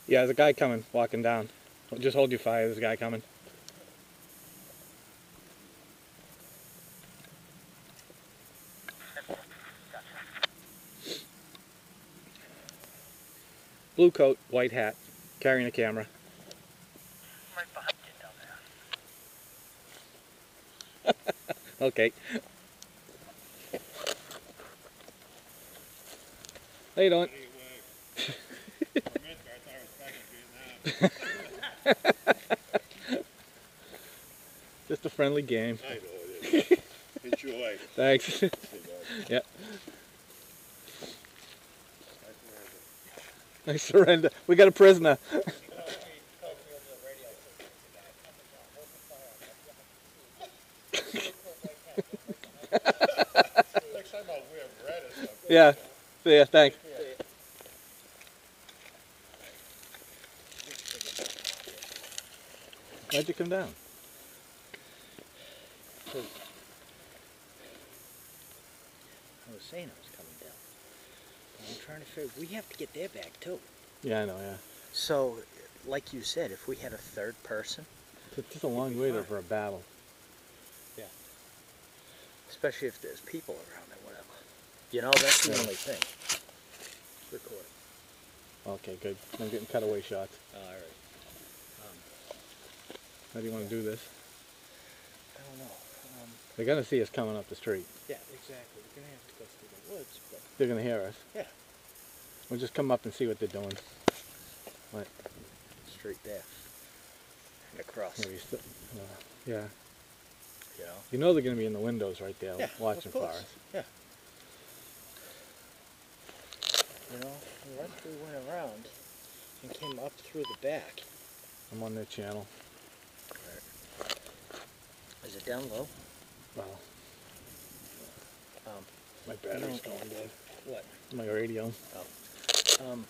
Yeah, there's a guy coming, walking down. Just hold your fire, there's a guy coming. Blue coat, white hat, carrying a camera. Right behind you down there. Okay. How you doing? Just a friendly game. I know it is. Enjoy. Thanks. Yeah. I surrender. We got a prisoner. Yeah. See ya. Thanks. Why'd you come down? I was saying I was coming down. I'm trying to figure, we have to get their back too. Yeah, I know, yeah. So, like you said, if we had a third person. It's just a long way there for a battle. Yeah. Especially if there's people around or whatever. You know, that's the only thing. Recording. Okay, good. I'm getting cutaway shots. Alright. How do you want to do this? I don't know. They're going to see us coming up the street. Yeah, exactly. We're going to have to go through the woods, but... They're going to hear us. Yeah. We'll just come up and see what they're doing. What? Straight there. And across. Yeah. You know? You know they're going to be in the windows right there, Yeah, watching for us. Yeah. You know, once we went around and came up through the back. I'm on their channel. Right. Is it down low? Well, Um, my battery's going dead. what? My radio. Oh. Don't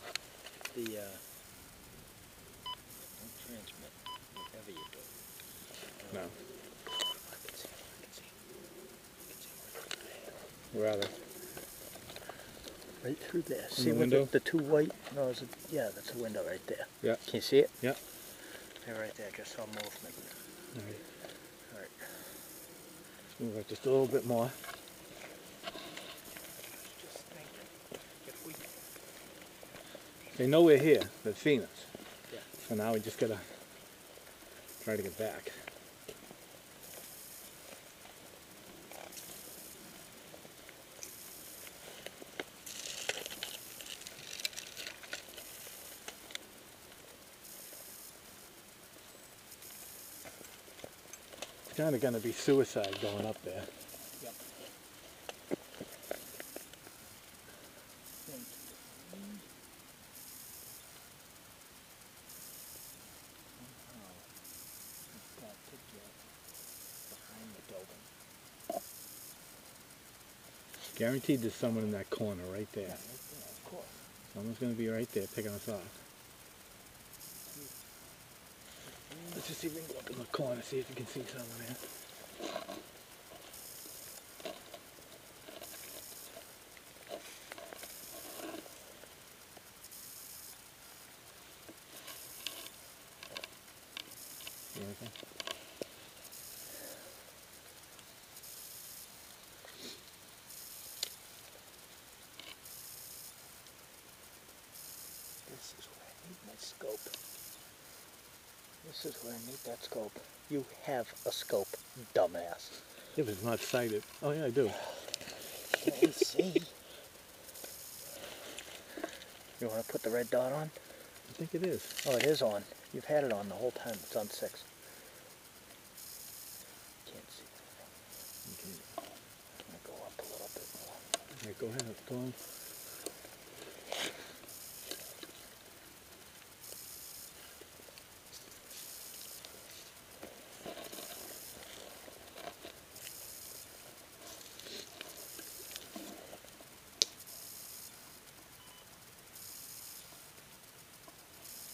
transmit whatever you do. No. I can see. Rather. Right through there. In See the with window? the two white? No, is it? Yeah, that's a window right there. Yeah. Can you see it? Yeah. Yeah, right there. I just saw movement. All right. All right. Let's move it just a little bit more. Just thinking, if we... They know we're here. They've seen us. Yeah. So now we just got to try to get back. It's kind of going to be suicide going up there. Yep. Guaranteed there's someone in that corner right there. Yeah, of course. Someone's going to be right there picking us off. Let's just see if we can go up in the corner, see if we can see someone there. You okay? This is where I need my scope. This is where I need that scope. You have a scope, dumbass. If it's not sighted. Oh yeah, I do. Can't see. You want to put the red dot on? I think it is. Oh, it is on. You've had it on the whole time. It's on 6. Can't see. Okay. I'm going to go up a little bit more. Alright, go ahead. Go on.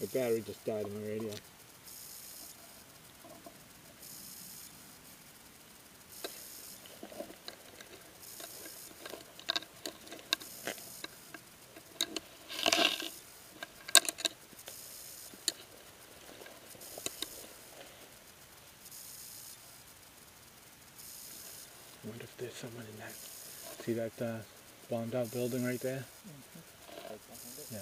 The battery just died on my radio. there's someone in that. See that bombed out building right there? Right behind it. Yeah.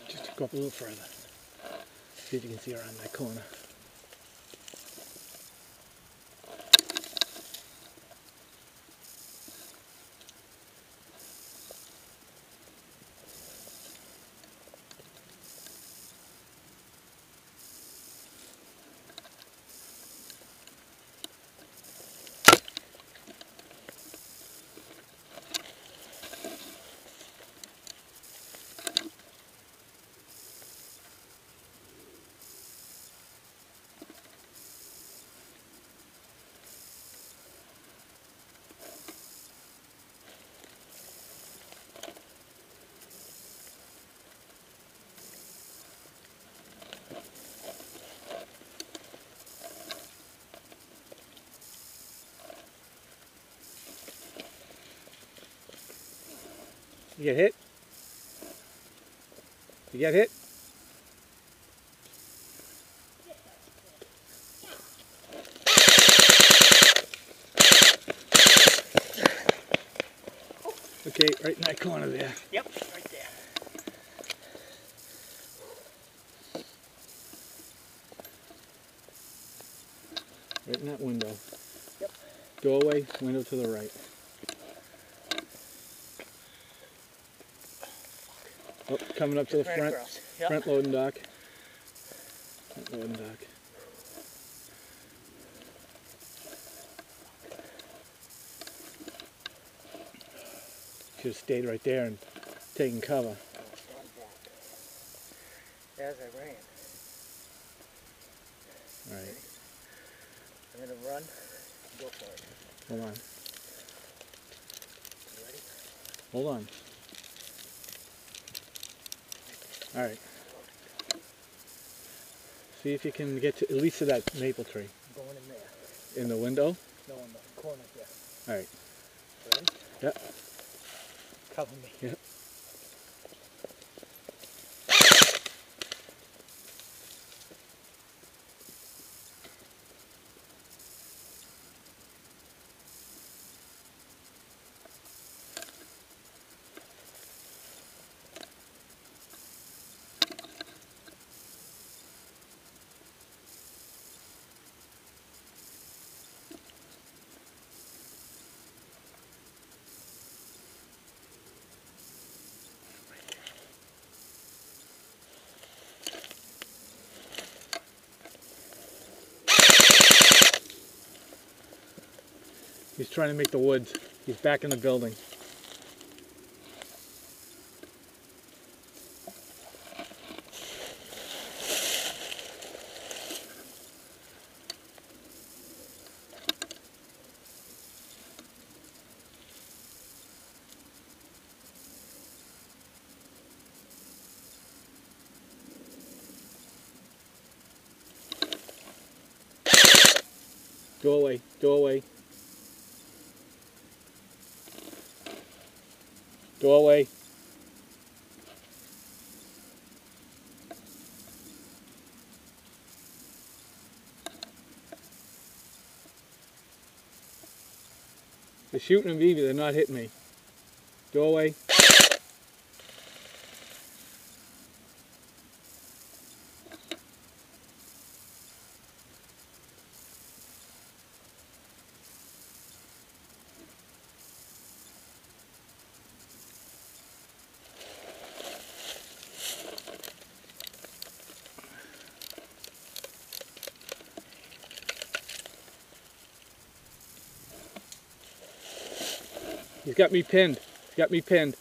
Just go up a little further. See if you can see around that corner. You get hit? You get hit? Okay, right in that corner there. Yep, right there. Right in that window. Yep. Doorway, window to the right. Oh, coming up to the Right front. across. Yep. Front loading dock. Front loading dock. Should have stayed right there and taken cover. As I ran. Alright, I'm gonna run. Go for it. hold on. You ready? Hold on. Alright. See if you can get to, at least to that maple tree. I'm going in there. In the window? No, in the corner here. Alright. Ready? Yep. Cover me. Yep. He's trying to make the woods. He's back in the building. Go away, go away. Go away. They're shooting at me, but they're not hitting me. Go away. He's got me pinned. He's got me pinned.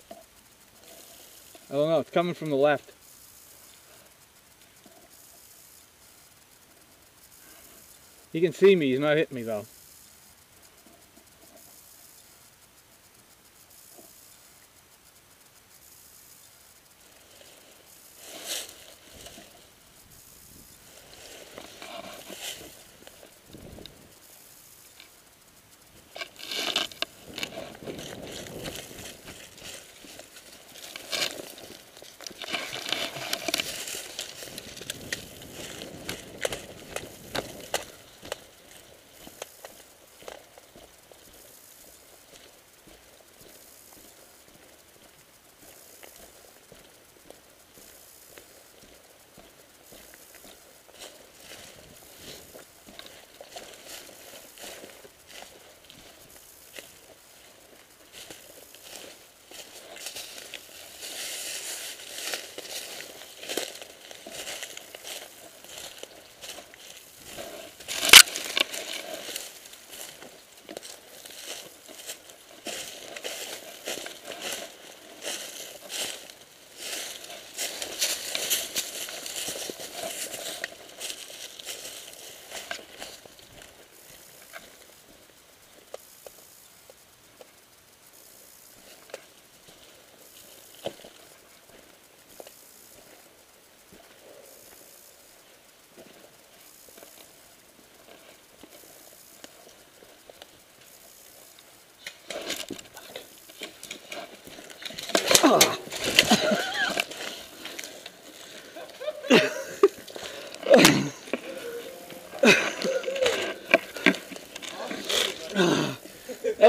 I don't know, it's coming from the left. He can see me, he's not hitting me though.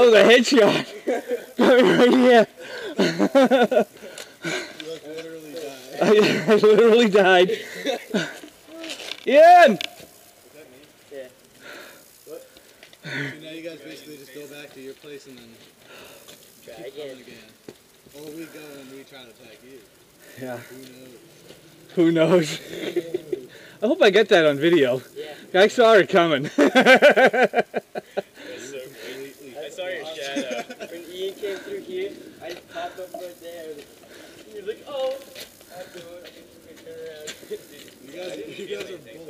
was a headshot. Got me right here. You like literally died. I literally died. Ian! Yeah. So now you guys basically just go back to your place and then Try keep again. coming again. Or we go and we try to attack you. Yeah. Who knows? Who knows? I hope I get that on video. Yeah. I saw it coming. I saw your shadow. When Ian came through here, I just popped up right there. You're like, oh, I'll do it. I turn around. You guys are both.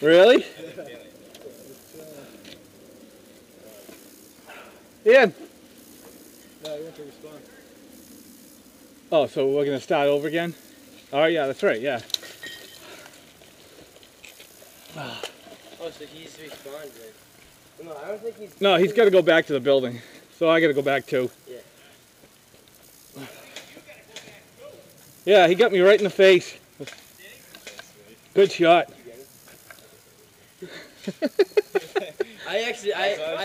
Really? Ian! No, you want to respond. Oh, so we're going to start over again? Oh, yeah, that's right, yeah. Oh, so he's responded. No, I don't think he's... No, he's got to go back to the building. So I got to go back too. Yeah. Yeah, he got me right in the face. Good shot. I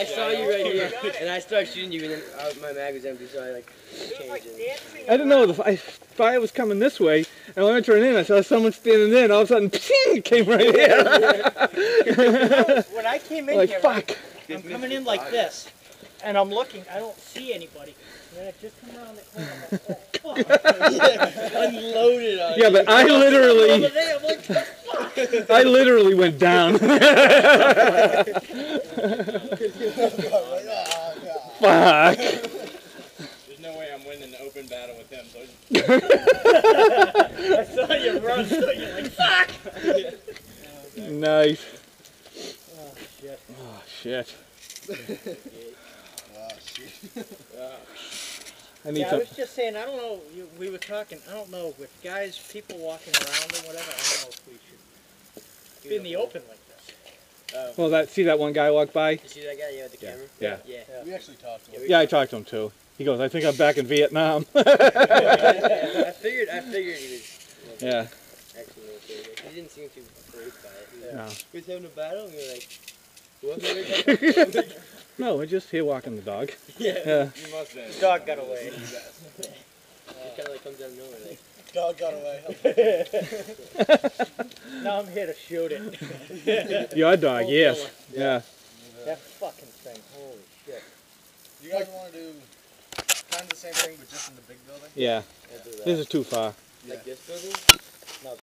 saw you right here, and I started shooting you, and then my mag was empty, so I like changed it. I didn't know the fire was coming this way, and when I turned in, I saw someone standing there, and all of a sudden, ping, it came right here. When I came in Like, here, fuck. I'm coming in like this, and I'm looking, I don't see anybody. And then I just come around the corner, I'm like, oh, fuck. Unloaded on Yeah, but I Over literally, there, I'm like, fuck. I literally went down. Fuck. There's no way I'm winning an open battle with him. So I saw you run, so you're like, fuck. Nice. Oh, shit. Oh, shit. Oh, shit. I need Yeah, I some. was just saying, I don't know, we were talking, I don't know, with guys, people walking around or whatever, I don't know if we should be in the open like this. Well, see that one guy walk by? You see that guy? Yeah, with the camera? Yeah. Yeah. We actually talked to him. Yeah, I talked to him too. He goes, I think I'm back in Vietnam. I figured he was Yeah. actually okay. He didn't seem too afraid by it. No. We was having a battle, and we were like, what? No, we're just here walking the dog. Yeah. Yeah. you must have. Dog got away. It kind of like comes out of nowhere, like. Dog got away. Now I'm here to shoot it. Your dog, Oh, yes. Dylan. Yeah. That fucking thing, holy shit. You guys want to do kind of the same thing, but just in the big building? Yeah. I'll do that. This is too far. Like this building?